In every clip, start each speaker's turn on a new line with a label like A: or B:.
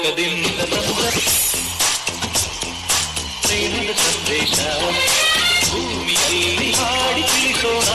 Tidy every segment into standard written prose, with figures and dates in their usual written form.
A: ಲೋಕದಿಂದ ಪ್ರೇಮದ ಸಂದೇಶ ಭೂಮಿಯಲ್ಲಿ ಹಾಡಿ ತಿಳಿಸೋಣ.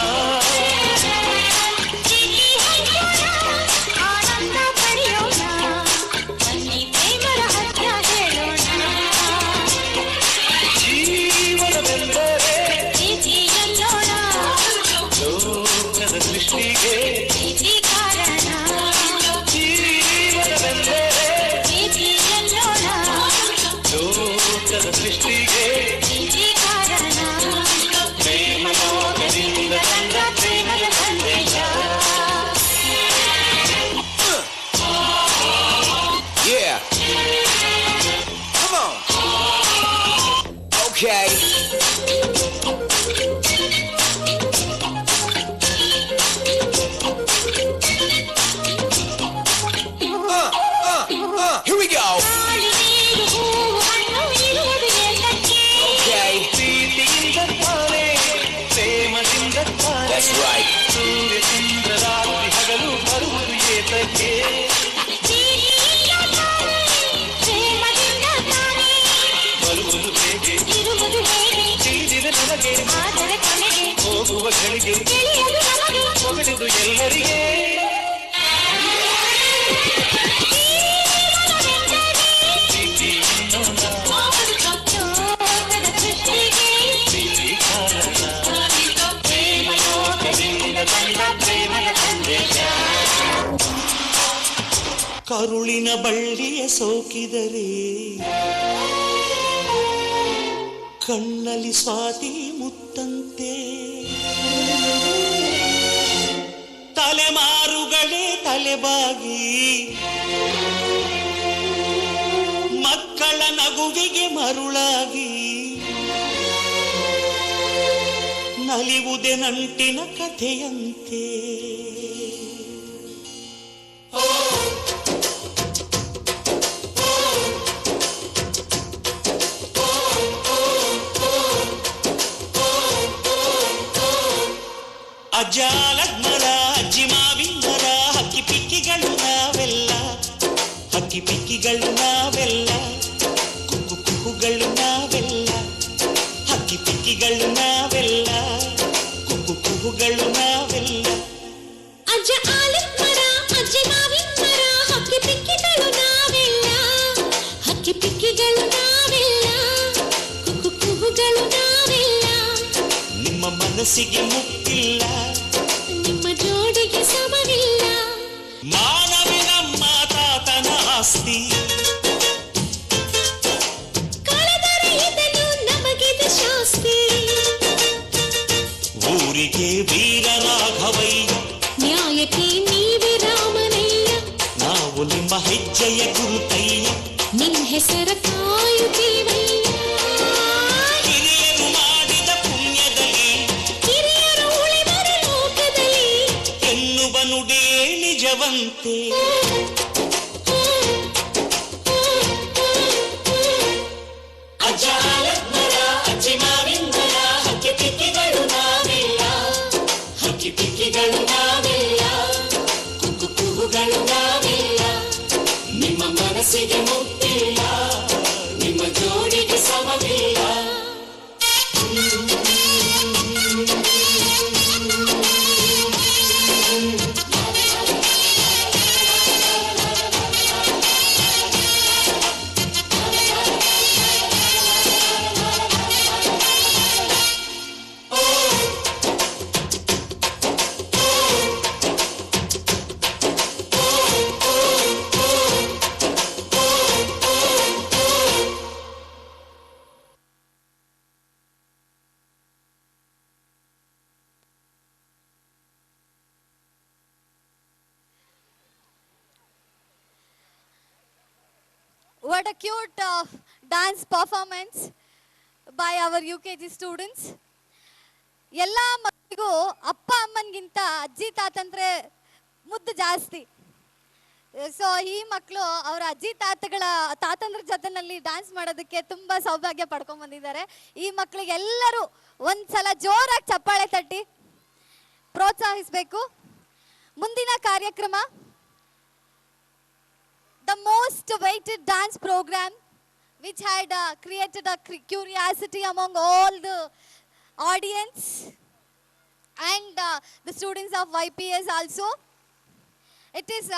A: ಹೋಗುವ ಗಳಿಗೆ ಹೊಗಳಿದು ಎಲ್ಲರಿಗೆ ಕರುಳಿನ ಬಳ್ಳಿಯ ಸೋಕಿದರೆ ಕಣ್ಣಲ್ಲಿ ಸ್ವಾತಿ ಮುತ್ತಂತೆ ತಲೆಮಾರುಗಳೇ ತಲೆಬಾಗಿ ಮಕ್ಕಳ ನಗುವಿಗೆ ಮರುಳಾಗಿ ನಲಿವುದೇ ನಂಟಿನ ಕಥೆಯಂತೆ. ಅಜ್ಜಾಲಗ್ಮರ ಅಜ್ಜಿ ಮಾವಿಂದರ ಹಕ್ಕಿ ಪಿಕ್ಕಿಗಳು ನಾವೆಲ್ಲ, ಹಕ್ಕಿ ಪಿಕ್ಕಿಗಳು ನಾವೆಲ್ಲ, ಕುಕ್ಕು ಕುಕ್ಕುಗಳು ನಾವೆಲ್ಲ, ಹಕ್ಕಿ ಪಿಕ್ಕಿಗಳು ನಾವೆಲ್ಲ, ಕುಕ್ಕು ಕುಕ್ಕುಗಳು ನಾವೆಲ್ಲ.
B: ಅಜ್ಜ ಆಲಗ್ಮರ ಅಜ್ಜಿ ಮಾವಿಂದರ ಹಕ್ಕಿ ಪಿಕ್ಕಿಗಳು ನಾವೆಲ್ಲ, ಹಕ್ಕಿ ಪಿಕ್ಕಿಗಳು ನಾವೆಲ್ಲ, ಕುಕ್ಕು ಕುಕ್ಕುಗಳು ನಾವೆಲ್ಲ.
A: ನಿಮ್ಮ ಮನಸ್ಸಿಗೆ ಮುಟ್ಟಿಲ್ಲ,
B: ನಿಮ್ಮ ಜೋಡಿಗೆ ಸಮವಿಲ್ಲ.
A: ಮಾನವಿ ನಮ್ಮ ತಾತನ ಆಸ್ತಿ,
B: ಕಳೆದರೆ ಇದನ್ನು ನಮಗಿದು ಶಾಸ್ತಿ.
A: ಊರಿಗೆ ವೀರ ರಾಘವಯ್ಯ,
B: ನ್ಯಾಯಕ್ಕೆ ನೀವೇ ರಾಮನಯ್ಯ.
A: ನಾವು ನಿಮ್ಮ ಹೆಜ್ಜೆಯ ಗುರುತಯ್ಯ,
B: ನಿನ್ನ ಹೆಸರ ಕಾಯುತ್ತೀವಯ್ಯ.
A: ಹಿರಿಯರು ಮಾಡಿದ ಪುಣ್ಯದಲ್ಲಿ,
B: ಹಿರಿಯರು ಉಳಿದರೆ ಲೋಕದಲ್ಲಿ
A: ಎನ್ನುವ ನುಡಿಯೇ ನಿಜವಂತೆ. ಅಜ್ಜ ಆಲಗ್ಮರ ಅಜ್ಜಿ ಮಾವಿಂದರ ಹಕ್ಕಿ ಪಿಕ್ಕಿಗಳು ನಾವೆಲ್ಲ, ಹಕ್ಕಿ ಪಿಕ್ಕಿಗಳು ನಾವೆಲ್ಲ, ಕುಕ್ಕು ಕುಹುಗಳು ನಾವೆಲ್ಲ. ನಿಮ್ಮ ಮನಸ್ಸಿಗೆ ಮುಟ್ಟಿಲ್ಲ, ನಿಮ್ಮ ಜೋಡಿಗೆ ಸಮವಿಲ್ಲ.
C: What a cute dance performance by our UKG students. ಎಲ್ಲ ಮಕ್ಕಳಿಗೂ ಅಪ್ಪ ಅಮ್ಮನಿಗಿಂತ ಅಜ್ಜಿ ತಾತಂದ್ರೆ ಮುದ್ದು ಜಾಸ್ತಿ. ಸೊ ಈ ಮಕ್ಕಳು ಅವರ ಅಜ್ಜಿ ತಾತಂದ್ರ ಜೊತೆನಲ್ಲಿ ಡ್ಯಾನ್ಸ್ ಮಾಡೋದಕ್ಕೆ ತುಂಬಾ ಸೌಭಾಗ್ಯ ಪಡ್ಕೊಂಡ್ ಬಂದಿದ್ದಾರೆ. ಈ ಮಕ್ಕಳಿಗೆ ಎಲ್ಲರೂ ಒಂದ್ಸಲ ಜೋರಾಗಿ ಚಪ್ಪಾಳೆ ತಟ್ಟಿ ಪ್ರೋತ್ಸಾಹಿಸಬೇಕು. ಮುಂದಿನ ಕಾರ್ಯಕ್ರಮ the most awaited dance program which had created a curiosity among all the audience and the students of YPS also. It is